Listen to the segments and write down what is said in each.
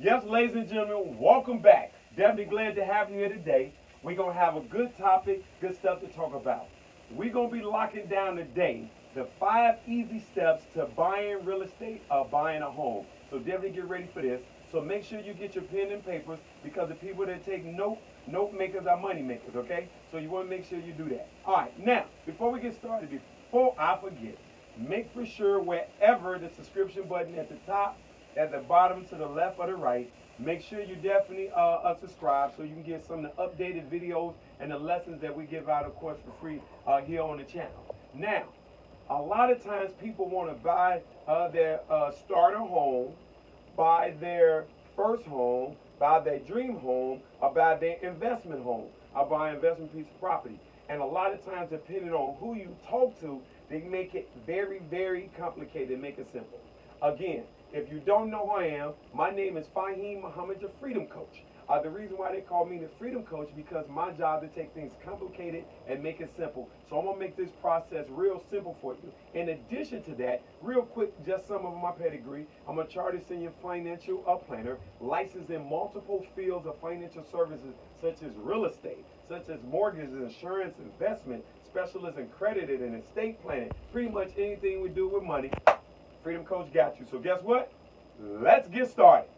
Yes, ladies and gentlemen, welcome back. Definitely glad to have you here today. We're going to have a good topic, good stuff to talk about. We're going to be locking down today the 5 easy steps to buying real estate or buying a home. So definitely get ready for this. So make sure you get your pen and papers because the people that take note makers are money makers, okay? So you want to make sure you do that. All right, now, before we get started, before I forget, make for sure wherever the subscription button at the top, at the bottom, to the left or the right, make sure you definitely subscribe so you can get some of the updated videos and the lessons that we give out, of course, for free here on the channel. Now, a lot of times people want to buy their starter home, buy their first home, buy their dream home, or buy their investment home, or buy an investment piece of property. And a lot of times, depending on who you talk to, they make it very, very complicated, make it simple. Again, if you don't know who I am, my name is Fahim Muhammad, your freedom coach. The reason why they call me the freedom coach because my job is to take things complicated and make it simple. So I'm going to make this process real simple for you. In addition to that, real quick, just some of my pedigree. I'm a chartered senior financial planner, licensed in multiple fields of financial services such as real estate, such as mortgages, insurance, investment, specialist in credit and estate planning. Pretty much anything we do with money, Freedom Coach got you. So guess what? Let's get started.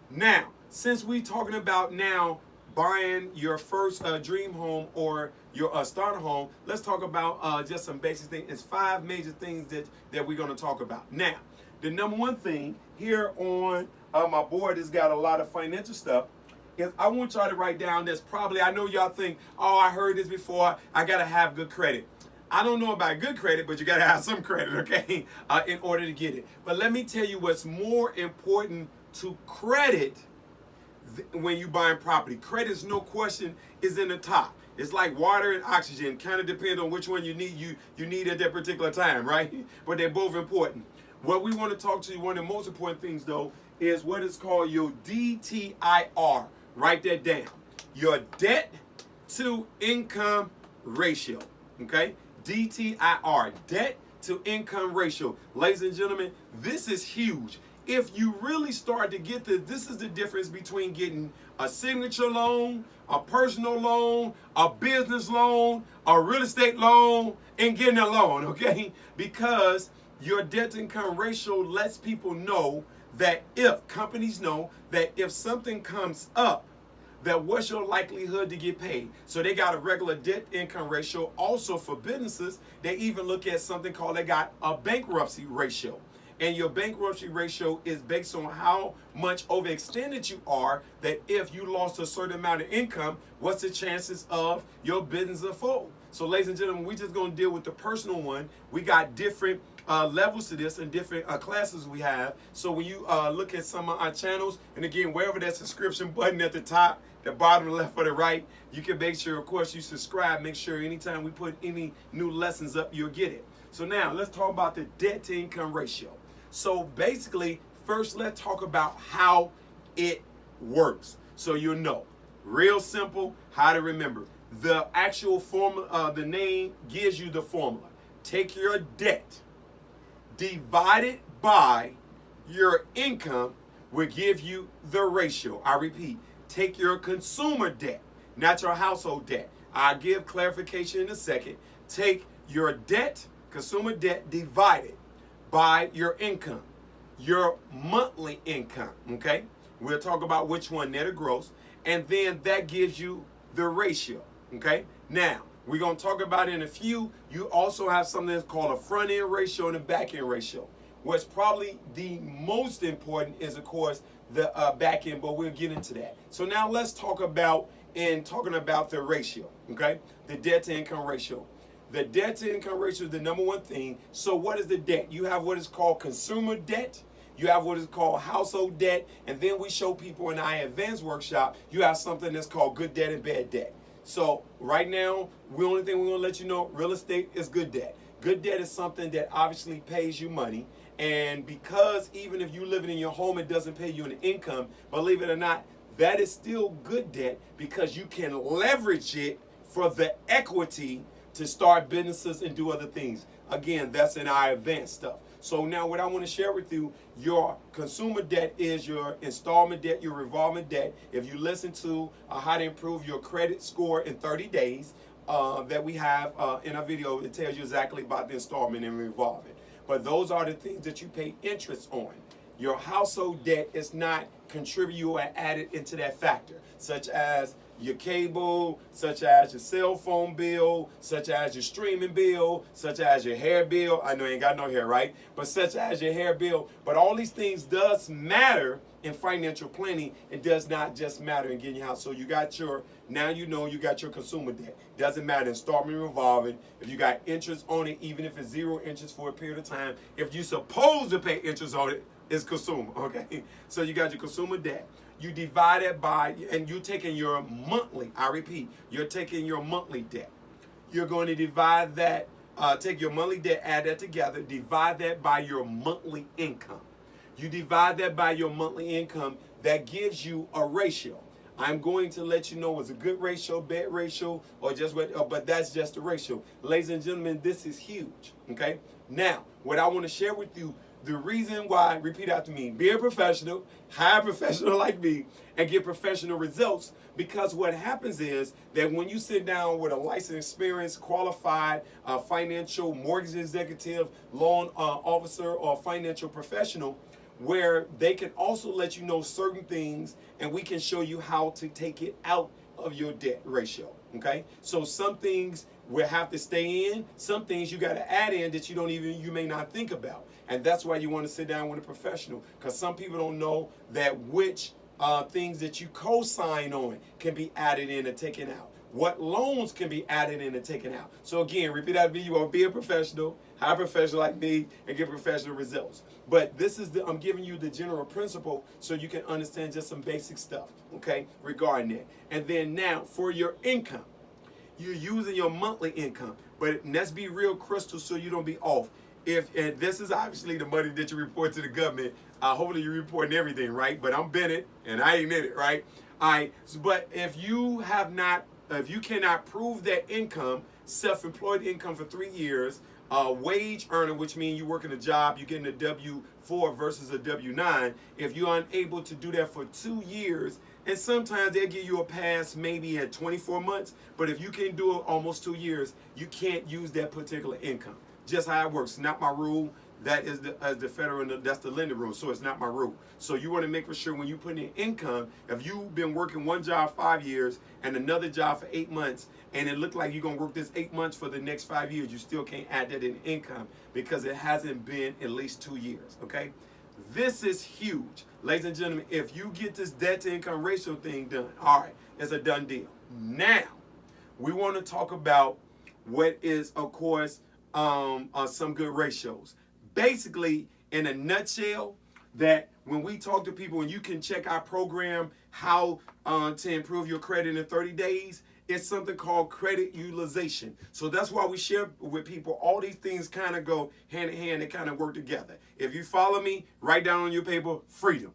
Now, since we talking about now buying your first dream home or your starter home, let's talk about just some basic things. It's 5 major things that we're going to talk about. Now, the number one thing here on my board has got a lot of financial stuff. Is I want y'all to write down this. Probably, I know y'all think, oh, I heard this before. I got to have good credit. I don't know about good credit, but you got to have some credit, okay, in order to get it. But let me tell you what's more important to credit when you buying property. Credit, no question, is in the top. It's like water and oxygen. Kind of depends on which one you need at that particular time, right? But they're both important. What we want to talk to you, one of the most important things, though, is what is called your DTIR. Write that down. Your debt to income ratio, okay? DTIR, debt to income ratio. Ladies and gentlemen, this is huge. If you really start to get this is the difference between getting a signature loan, a personal loan, a business loan, a real estate loan, and getting a loan, okay? Because your debt to income ratio lets people know that companies know that if something comes up, that what's your likelihood to get paid. So they got a regular debt income ratio. Also for businesses, they even look at something called, they got a bankruptcy ratio. And your bankruptcy ratio is based on how much overextended you are, that if you lost a certain amount of income, what's the chances of your business to fold. So ladies and gentlemen, we're just going to deal with the personal one. We got different levels to this and different classes we have. So when you look at some of our channels, and again, wherever that subscription button at the top, the bottom, left, or the right, you can make sure, of course, you subscribe. Make sure anytime we put any new lessons up, you'll get it. So now let's talk about the debt to income ratio. So basically, first let's talk about how it works. So you'll know. Real simple, how to remember. The actual formula, the name gives you the formula. Take your debt, divide it by your income, will give you the ratio. I repeat, take your consumer debt, not your household debt. I'll give clarification in a second. Take your debt, consumer debt, divided by your income, your monthly income, okay? We'll talk about which one, net or gross, and then that gives you the ratio, okay? Now, we're going to talk about in a few. You also have something that's called a front-end ratio and a back-end ratio. What's probably the most important is, of course, the back-end, but we'll get into that. So now let's talk about, talking about the ratio, okay? The debt-to-income ratio. The debt to income ratio is the number one thing. So what is the debt? You have what is called consumer debt. You have what is called household debt. And then we show people in our advanced workshop, you have something that's called good debt and bad debt. So right now, the only thing we're going to let you know, real estate is good debt. Good debt is something that obviously pays you money. And because even if you're living in your home, it doesn't pay you an income, believe it or not, that is still good debt because you can leverage it for the equity to start businesses and do other things. Again, that's in our advanced stuff. So now what I want to share with you, your consumer debt is your installment debt, your revolving debt. If you listen to how to improve your credit score in 30 days that we have in our video, it tells you exactly about the installment and revolving. But those are the things that you pay interest on. Your household debt is not contributed or added into that factor, such as your cable, such as your cell phone bill, such as your streaming bill, such as your hair bill. I know you ain't got no hair, right? But such as your hair bill. But all these things does matter in financial planning. It does not just matter in getting your house. So you got your, now you know you got your consumer debt. Doesn't matter, installment revolving. If you got interest on it, even if it's zero interest for a period of time, if you're supposed to pay interest on it, it's consumer, okay? So you got your consumer debt. You divide it by, and you're taking your monthly, I repeat, you're taking your monthly debt. You're going to divide that, take your monthly debt, add that together, divide that by your monthly income. You divide that by your monthly income, that gives you a ratio. I'm going to let you know it's a good ratio, bad ratio, or just what, but that's just a ratio. Ladies and gentlemen, this is huge, okay? Now, what I want to share with you, the reason why, repeat after me, be a professional, hire a professional like me, and get professional results. Because what happens is that when you sit down with a licensed, experienced, qualified financial mortgage executive, loan officer, or financial professional, where they can also let you know certain things, and we can show you how to take it out of your debt ratio. Okay, so some things will have to stay in, some things you got to add in that you may not think about. And that's why you want to sit down with a professional, because some people don't know that which things that you co-sign on can be added in and taken out. What loans can be added in and taken out. So again, repeat after me, you want to be a professional, hire a professional like me, and get professional results. But this is I'm giving you the general principle so you can understand just some basic stuff, okay, regarding that. And then now, for your income, you're using your monthly income. But let's be real crystal so you don't be off. And this is obviously the money that you report to the government. Hopefully you're reporting everything, right? But I'm Bennett, and I ain't in it, right? All right. So, but if you cannot prove that income, self-employed income for 3 years, wage earner, which means you working a job, you're getting a W-4 versus a W-9. If you're unable to do that for 2 years, and sometimes they'll give you a pass maybe at 24 months, but if you can do it almost 2 years, you can't use that particular income. Just how it works. Not my rule. That is the federal, that's the lender rule, so it's not my rule. So you want to make sure when you put in income, if you've been working one job 5 years and another job for 8 months, and it looked like you're going to work this 8 months for the next 5 years, you still can't add that in income because it hasn't been at least 2 years, okay? This is huge. Ladies and gentlemen, if you get this debt to income ratio thing done, all right, it's a done deal. Now, we want to talk about what is, of course, some good ratios. Basically, in a nutshell, that when we talk to people, and you can check our program, how to improve your credit in 30 days, it's something called credit utilization. So that's why we share with people. All these things kind of go hand in hand. They kind of work together. If you follow me, write down on your paper, freedom.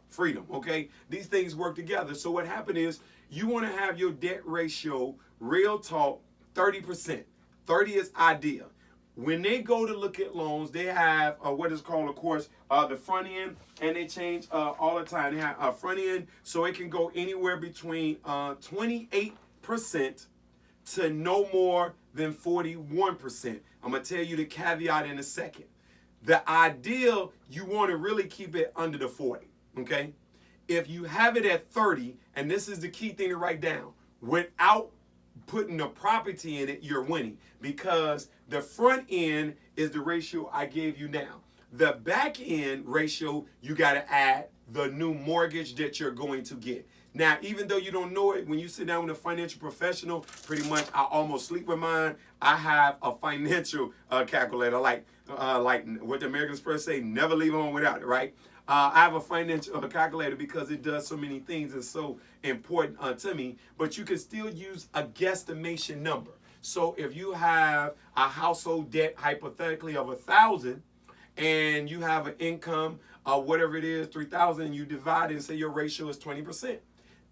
Freedom, okay? These things work together. So what happened is you want to have your debt ratio, real talk, 30%. 30 is ideal. When they go to look at loans, they have what is called, of course, the front end, and they change all the time. They have a front end, so it can go anywhere between 28% to no more than 41%. I'm going to tell you the caveat in a second. The ideal, you want to really keep it under the 40, okay? If you have it at 30, and this is the key thing to write down, without putting the property in it, you're winning, because the front end is the ratio I gave you now. The back end ratio, you got to add the new mortgage that you're going to get. Now, even though you don't know it, when you sit down with a financial professional, pretty much I almost sleep with mine. I have a financial calculator, like what the American Express say, never leave home without it, right? I have a financial calculator because it does so many things and so important to me, but you can still use a guesstimation number. So if you have a household debt, hypothetically, of $1,000, and you have an income of whatever it is, $3,000, you divide it and say your ratio is 20%.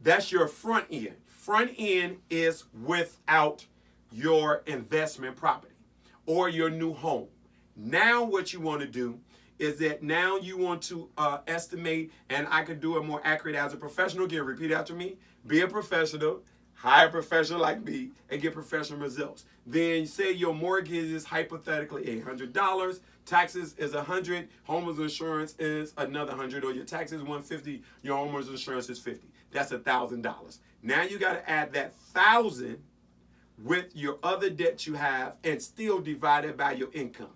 That's your front end. Front end is without your investment property or your new home. Now what you want to do is that now you want to estimate, and I could do it more accurate as a professional. Again, repeat after me. Be a professional, hire a professional like me, and get professional results. Then say your mortgage is hypothetically $800, taxes is $100, homeowner's insurance is another $100, or your taxes $150, your homeowner's insurance is $50. That's $1,000. Now you got to add that $1,000 with your other debt you have and still divide it by your income.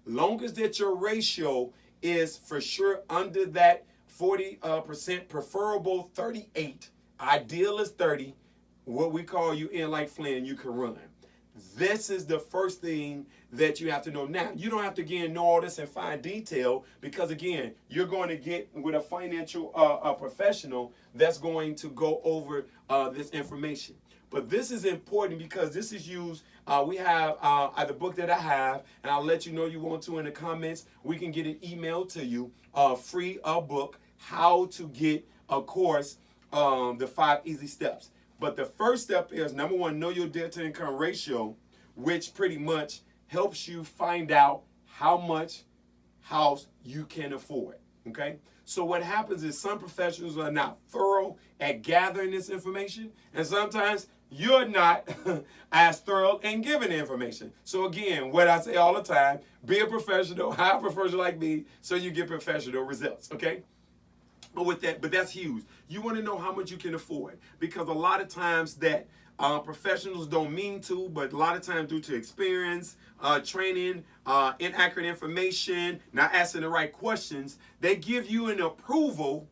Long as that your ratio is for sure under that 40%, preferable 38, ideal is 30, what we call you in like Flynn, you can run. This is the first thing that you have to know. Now, you don't have to, again, know all this in fine detail because, again, you're going to get with a financial professional that's going to go over this information. But this is important because this is used. We have the book that I have, and I'll let you know you want to in the comments. We can get it emailed to you, free book, how to get a course, the 5 easy steps. But the first step is, number one, know your debt to income ratio, which pretty much helps you find out how much house you can afford, okay? So what happens is some professionals are not thorough at gathering this information, and sometimes you're not as thorough in giving the information. So again, what I say all the time, be a professional, hire a professional like me, so you get professional results, okay? But that's huge. You want to know how much you can afford, because a lot of times that professionals don't mean to, but a lot of times due to experience, training, inaccurate information, not asking the right questions, they give you an approval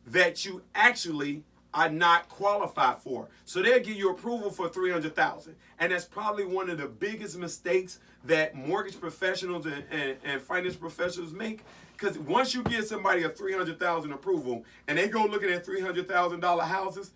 that you actually are not qualified for. So they'll give you approval for $300,000. And that's probably one of the biggest mistakes that mortgage professionals and finance professionals make. Because once you give somebody a $300,000 approval and they go looking at $300,000 houses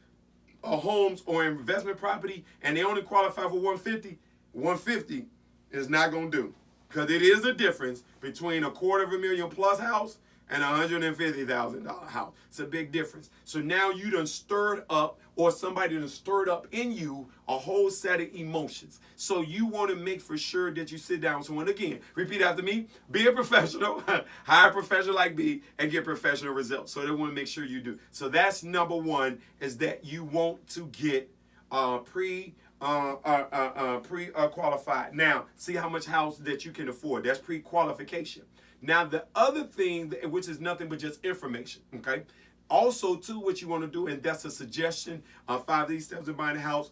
or homes or investment property and they only qualify for 150 is not going to do. Because it is a difference between $250,000 plus house and $150,000 house. It's a big difference. So now you done stirred up, or somebody done stirred up in you a whole set of emotions. So you want to make for sure that you sit down with someone. Again, repeat after me. Be a professional, hire a professional like me, and get professional results. So they want to make sure you do. So that's number one, is that you want to get pre-qualified. Now, see how much house that you can afford. That's pre-qualification. Now, the other thing, which is nothing but just information, okay? Also, too, what you want to do, and that's a suggestion, 5 of these steps of buying a house,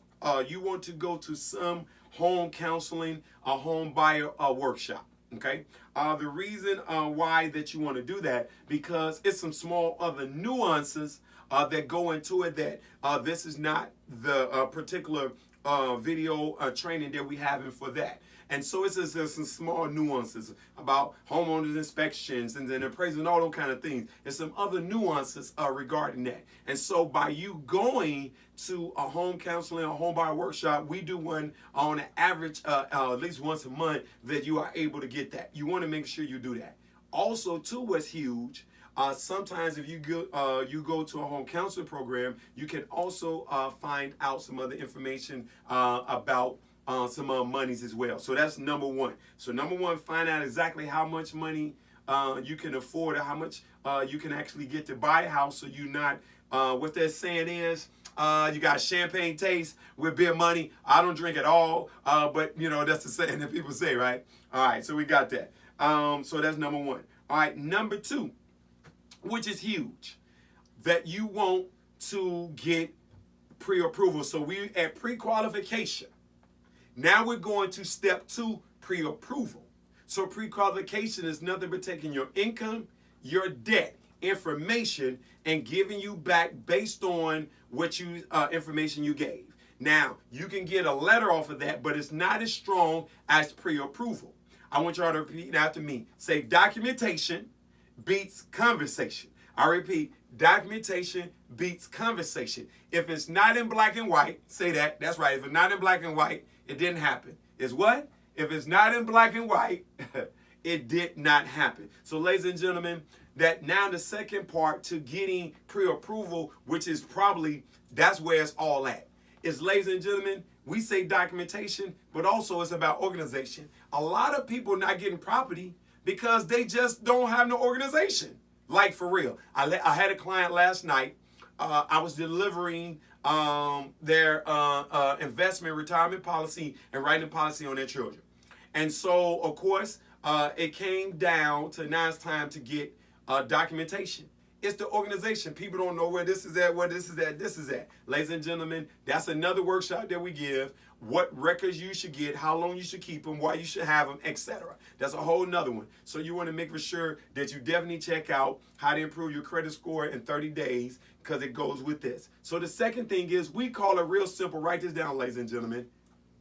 you want to go to some home counseling, a home buyer workshop, okay? The reason why that you want to do that, because it's some small other nuances that go into it that this is not the particular video training that we having for that. And so it's just some small nuances about homeowners inspections and then appraisal and all those kind of things. And some other nuances regarding that. And so by you going to a home counseling or home buyer workshop, we do one on an average at least once a month that you are able to get that. You want to make sure you do that. Also, too, what's huge, sometimes if you go to a home counseling program, you can also find out some other information about some monies as well. So that's number one. So number one, find out exactly how much money you can afford, or how much you can actually get to buy a house, so you're not, what that saying is, you got champagne taste with beer money. I don't drink at all, but you know, that's the saying that people say, right? All right, so we got that. So that's number one. All right, number two, which is huge, that you want to get pre-approval. So we at pre-qualification. Now we're going to step 2, pre-approval. So pre-qualification is nothing but taking your income, your debt, information, and giving you back based on what you information you gave. Now, you can get a letter off of that, but it's not as strong as pre-approval. I want y'all to repeat after me. Say documentation beats conversation. I repeat, documentation beats conversation. If it's not in black and white, say that. That's right. If it's not in black and white, it didn't happen. It's what? If it's not in black and white, it did not happen. So, ladies and gentlemen, that now the second part to getting pre-approval, which is probably, that's where it's all at, is, ladies and gentlemen, we say documentation, but also it's about organization. A lot of people not getting property because they just don't have no organization. Like for real. I had a client last night. I was delivering their investment retirement policy and writing policy on their children. And so, of course, it came down to now it's time to get documentation. It's the organization. People don't know where this is at, where this is at, this is at. Ladies and gentlemen, that's another workshop that we give. What records you should get, how long you should keep them, why you should have them, etc. That's a whole nother one. So you want to make for sure that you definitely check out how to improve your credit score in 30 days because it goes with this. So the second thing is we call it real simple. Write this down, ladies and gentlemen.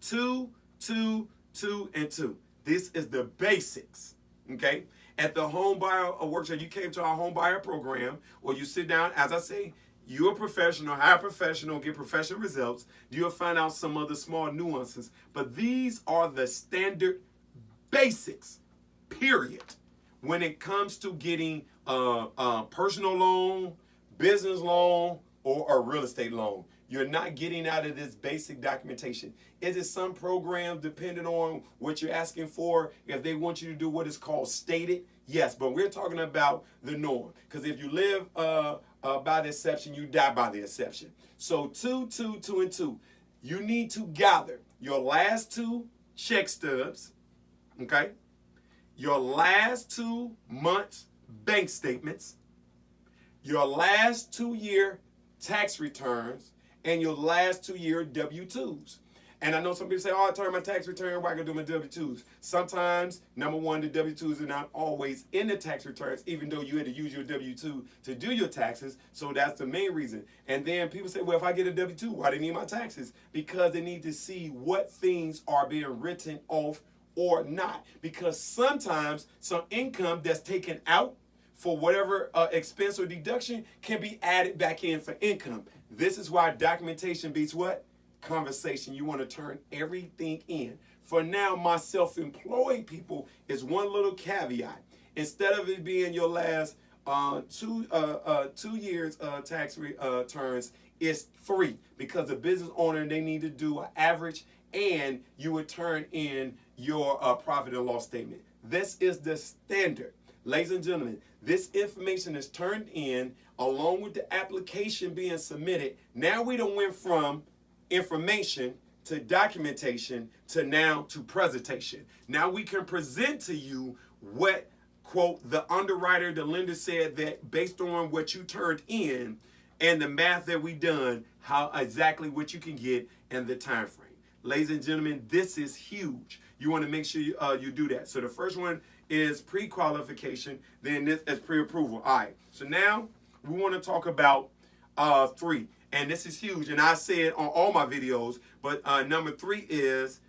2, 2, 2, and 2. This is the basics, okay? At the home buyer workshop, you came to our home buyer program, or you sit down, as I say, you're a professional, hire a professional, get professional results. You'll find out some other small nuances. But these are the standard basics, period, when it comes to getting a personal loan, business loan, or a real estate loan. You're not getting out of this basic documentation. Is it some program depending on what you're asking for? If they want you to do what is called stated, yes, but we're talking about the norm. Because if you live by the exception, you die by the exception. So 2, 2, 2, and 2. You need to gather your last 2 check stubs, okay? Your last 2 months bank statements, your last 2-year tax returns, and your last 2-year W-2s. And I know some people say, oh, I turn my tax return, why I can do my W-2s? Sometimes, number one, the W-2s are not always in the tax returns, even though you had to use your W-2 to do your taxes. So that's the main reason. And then people say, well, if I get a W-2, why do they need my taxes? Because they need to see what things are being written off or not. Because sometimes some income that's taken out for whatever expense or deduction can be added back in for income. This is why documentation beats what? Conversation. You want to turn everything in. For now, my self-employed people is one little caveat. Instead of it being your last 2 years tax returns, it's 3 because the business owner, they need to do an average and you would turn in your profit and loss statement. This is the standard. Ladies and gentlemen, this information is turned in along with the application being submitted. Now we done went from information to documentation to now to presentation. Now we can present to you what, quote, the underwriter, the lender said that based on what you turned in and the math that we done, how exactly what you can get and the time frame. Ladies and gentlemen, this is huge. You want to make sure you do that. So the first one is pre-qualification, then this is pre-approval. All right, so now we want to talk about 3, and this is huge, and I say it on all my videos, but number 3 is,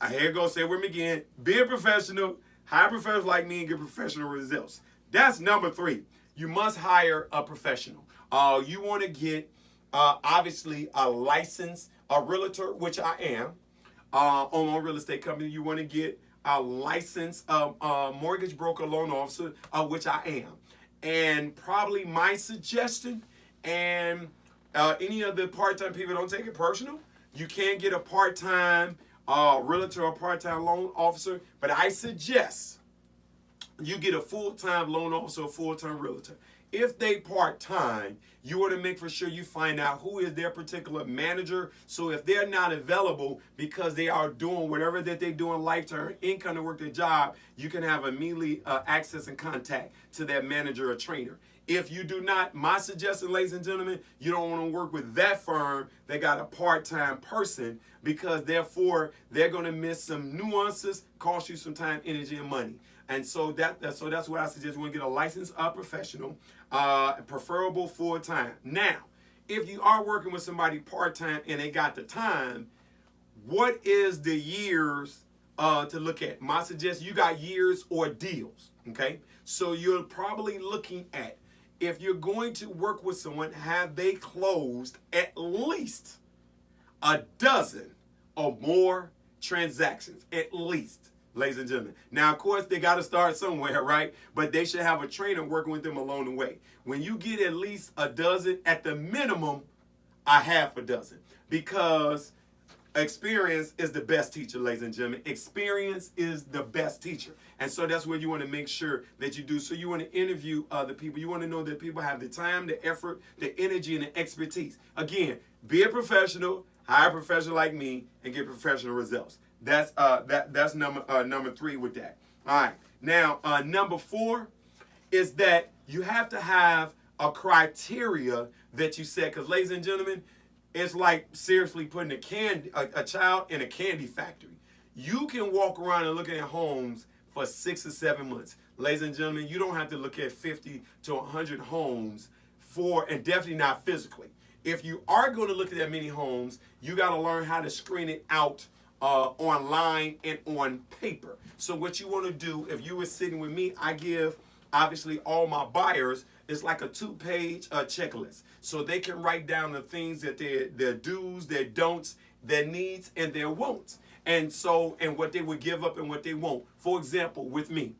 here it goes, say it with me again, be a professional, hire professionals like me and get professional results. That's number 3. You must hire a professional. You want to get, obviously, a licensed realtor, which I am, on a real estate company. You want to get a licensed mortgage broker loan officer, which I am. And probably my suggestion, and any of the part-time people, don't take it personal. You can get a part-time realtor or part-time loan officer, but I suggest you get a full-time loan officer or full-time realtor. If they part-time, you want to make for sure you find out who is their particular manager. So if they're not available because they are doing whatever that they do in life to earn income to work their job, you can have immediately access and contact to that manager or trainer. If you do not, my suggestion, ladies and gentlemen, you don't want to work with that firm that got a part-time person because therefore they're going to miss some nuances, cost you some time, energy, and money. And so that's what I suggest. You want to get a licensed professional, preferable full-time. Now, if you are working with somebody part-time and they got the time, what is the years to look at? My suggestion, you got years or deals, okay? So you're probably looking at, if you're going to work with someone, have they closed at least a dozen or more transactions, at least, ladies and gentlemen. Now, of course, they got to start somewhere, right? But they should have a trainer working with them along the way. When you get at least a dozen, at the minimum, a half a dozen. Because Experience is the best teacher, ladies and gentlemen. Experience is the best teacher. And so that's what you want to make sure that you do. So you want to interview other people. You want to know that people have the time, the effort, the energy, and the expertise. Again, be a professional, hire a professional like me, and get professional results. That's number 3 with that. All right. Now, number 4 is that you have to have a criteria that you set. Because, ladies and gentlemen, it's like seriously putting a child in a candy factory. You can walk around and look at homes for 6 or 7 months. Ladies and gentlemen, you don't have to look at 50 to 100 homes and definitely not physically. If you are going to look at that many homes, you got to learn how to screen it out online and on paper. So what you want to do, if you were sitting with me, I give obviously all my buyers, it's like a 2-page checklist. So they can write down the things that their do's, their don'ts, their needs, and their wants. And what they would give up and what they won't. For example, with me,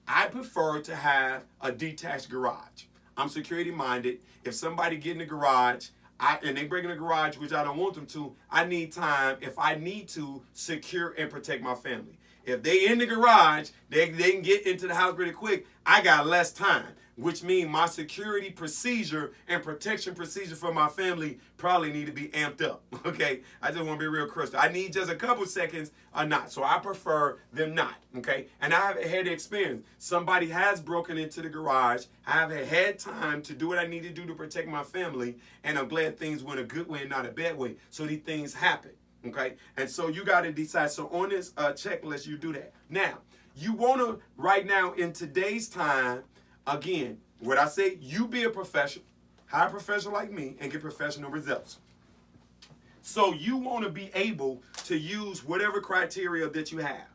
I prefer to have a detached garage. I'm security minded. If somebody get in the garage, and they break in the garage, which I don't want them to, I need time, if I need to, secure and protect my family. If they in the garage, they can get into the house pretty quick. I got less time, which means my security procedure and protection procedure for my family probably need to be amped up, okay? I just want to be real crystal. I need just a couple seconds or not, so I prefer them not, okay? And I have had the experience. Somebody has broken into the garage. I have had time to do what I need to do to protect my family, and I'm glad things went a good way and not a bad way, so these things happen. Okay, and so you got to decide. So on this checklist, you do that. Now, you want to, right now in today's time, again, what I say, you be a professional, hire a professional like me, and get professional results. So you want to be able to use whatever criteria that you have.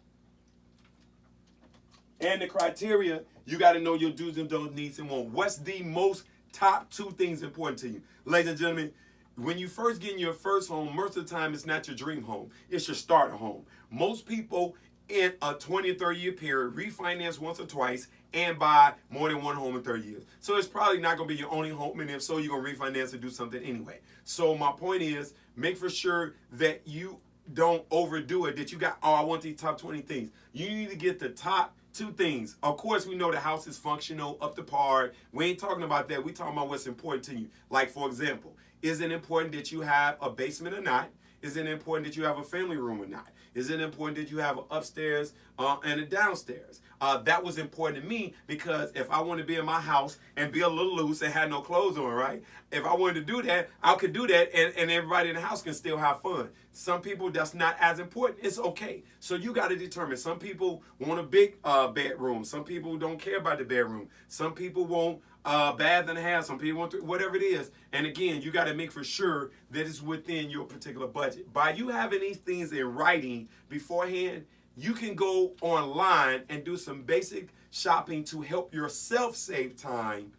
And the criteria, you got to know your do's and don'ts, needs and wants. What's the most top 2 things important to you? Ladies and gentlemen, when you first get in your first home, most of the time it's not your dream home. It's your starter home. Most people in a 20 or 30 year period refinance once or twice and buy more than one home in 30 years. So it's probably not going to be your only home, and if so, you're going to refinance and do something anyway. So my point is, make for sure that you don't overdo it, that you got, I want these top 20 things. You need to get the top 2 things. Of course, we know the house is functional, up to par. We ain't talking about that. We talking about what's important to you. Like, for example, is it important that you have a basement or not? Is it important that you have a family room or not? Is it important that you have an upstairs and a downstairs? That was important to me because if I want to be in my house and be a little loose and have no clothes on, right? If I wanted to do that, I could do that and everybody in the house can still have fun. Some people, that's not as important. It's okay. So you got to determine. Some people want a big bedroom. Some people don't care about the bedroom. Some people want bath and a half. Some people want whatever it is. And again, you got to make for sure that it's within your particular budget. By you having these things in writing beforehand, you can go online and do some basic shopping to help yourself save time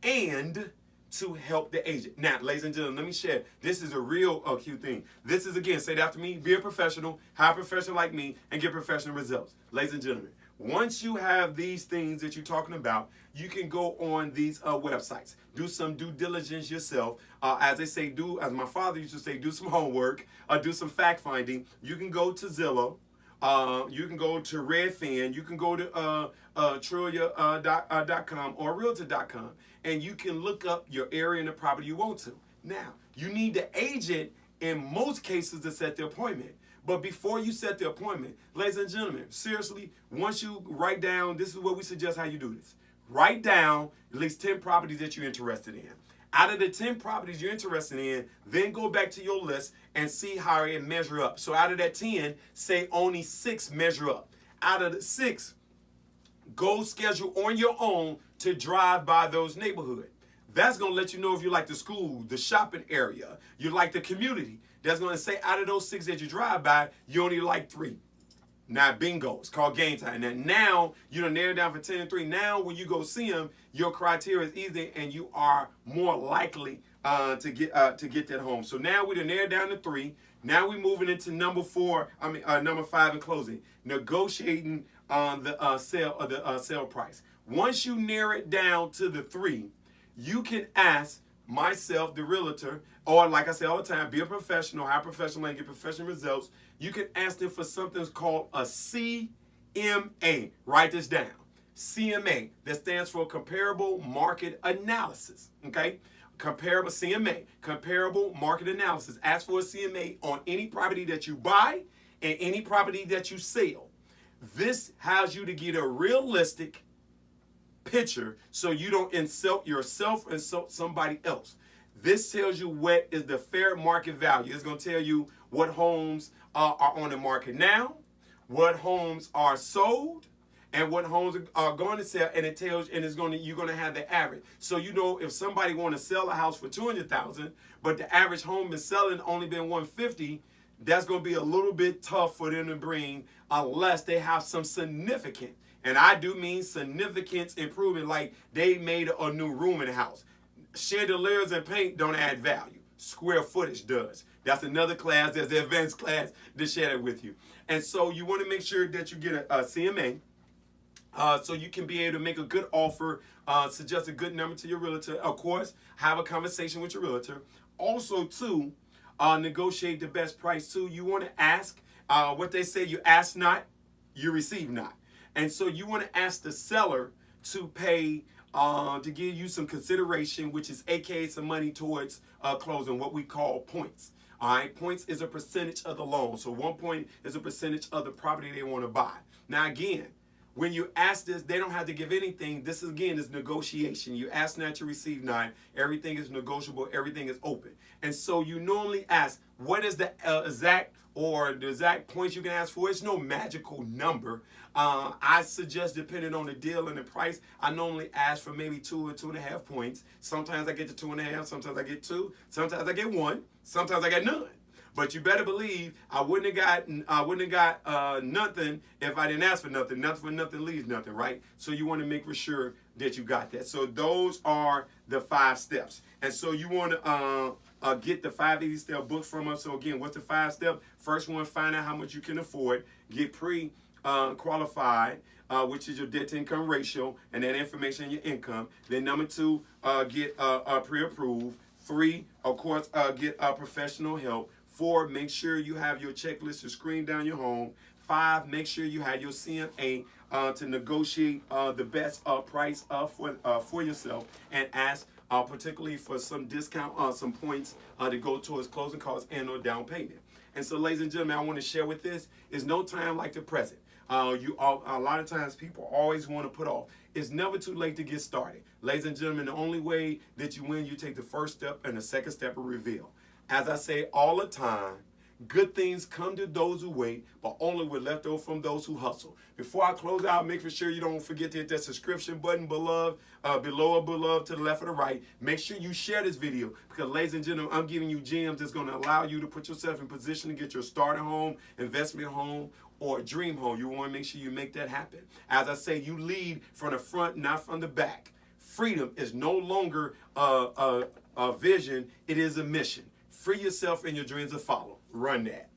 and to help the agent. Now, ladies and gentlemen, let me share. This is a real cute thing. This is, again, say it after me, be a professional, hire a professional like me, and get professional results. Ladies and gentlemen, once you have these things that you're talking about, you can go on these websites. Do some due diligence yourself. As they say, as my father used to say, do some homework, do some fact finding. You can go to Zillow. You can go to Redfin. You can go to Trillia.com or Realtor.com, and you can look up your area and the property you want to. Now, you need the agent in most cases to set the appointment. But before you set the appointment, ladies and gentlemen, seriously, once you write down, this is what we suggest how you do this. Write down at least 10 properties that you're interested in. Out of the 10 properties you're interested in, then go back to your list and see how it measure up. So out of that 10, say only 6 measure up. Out of the 6, go schedule on your own to drive by those neighborhoods. That's going to let you know if you like the school, the shopping area, you like the community. That's going to say out of those 6 that you drive by, you only like 3. Now, bingo. It's called game time. Now you done narrowed down for 10 and 3. Now, when you go see them, your criteria is easy and you are more likely to get that home. So now we done narrowed down to 3. Now we moving into number 5 in closing. Negotiating on the sale price. Once you narrow it down to the 3, you can ask myself, the realtor, or like I say all the time, be a professional, hire professional, and get professional results. You can ask them for something called a CMA. Write this down. CMA, that stands for Comparable Market Analysis. Okay? Comparable CMA, Comparable Market Analysis. Ask for a CMA on any property that you buy and any property that you sell. This allows you to get a realistic picture so you don't insult yourself, insult somebody else. This tells you what is the fair market value. It's going to tell you what homes are on the market now, what homes are sold, and what homes are going to sell, and it tells, and you're going to have the average. So you know if somebody want to sell a house for $200,000, but the average home is selling only been $150,000, that's going to be a little bit tough for them to bring unless they have some significant, and I do mean significance improvement, like they made a new room in the house. Chandeliers and paint don't add value. Square footage does. That's another class. There's the advanced class to share it with you. And so you want to make sure that you get a CMA. So you can be able to make a good offer, suggest a good number to your realtor. Of course, have a conversation with your realtor. Also, too, negotiate the best price, too. You want to ask, what they say, you ask not, you receive not. And so you want to ask the seller to pay, to give you some consideration, which is aka some money towards closing, what we call points. All right, points is a percentage of the loan. So 1 point is a percentage of the property they want to buy. Now, again, when you ask this, they don't have to give anything. This, again, is negotiation. You ask not, you receive not. Everything is negotiable. Everything is open. And so you normally ask, what is the exact points you can ask for? It's no magical number. I suggest, depending on the deal and the price, I normally ask for maybe 2 or 2.5 points. Sometimes I get to 2.5. Sometimes I get 2. Sometimes I get 1. Sometimes I get none. But you better believe I wouldn't have got nothing if I didn't ask for nothing. Nothing for nothing leaves nothing, right? So you want to make for sure that you got that. So those are the 5 steps. And so you want to get the 5 easy step books from us. So again, what's the 5 step? First one, find out how much you can afford. Get qualified, which is your debt to income ratio, and that information in your income. Then number 2, get pre-approved. 3, of course, get professional help. 4, make sure you have your checklist to screen down your home. 5, make sure you have your CMA to negotiate the best price for yourself, and ask particularly for some discount, some points to go towards closing costs and or down payment. And so, ladies and gentlemen, I want to share with this is no time like the present. A lot of times people always want to put off. It's never too late to get started. Ladies and gentlemen, the only way that you win, you take the first step, and the second step will reveal. As I say all the time, good things come to those who wait, but only what left over from those who hustle. Before I close out, make sure you don't forget to hit that subscription button below or below to the left or the right. Make sure you share this video because, ladies and gentlemen, I'm giving you gems that's going to allow you to put yourself in position to get your starter home, investment home, or dream home. You want to make sure you make that happen. As I say, you lead from the front, not from the back. Freedom is no longer a vision, it is a mission. Free yourself and your dreams to follow. Run that.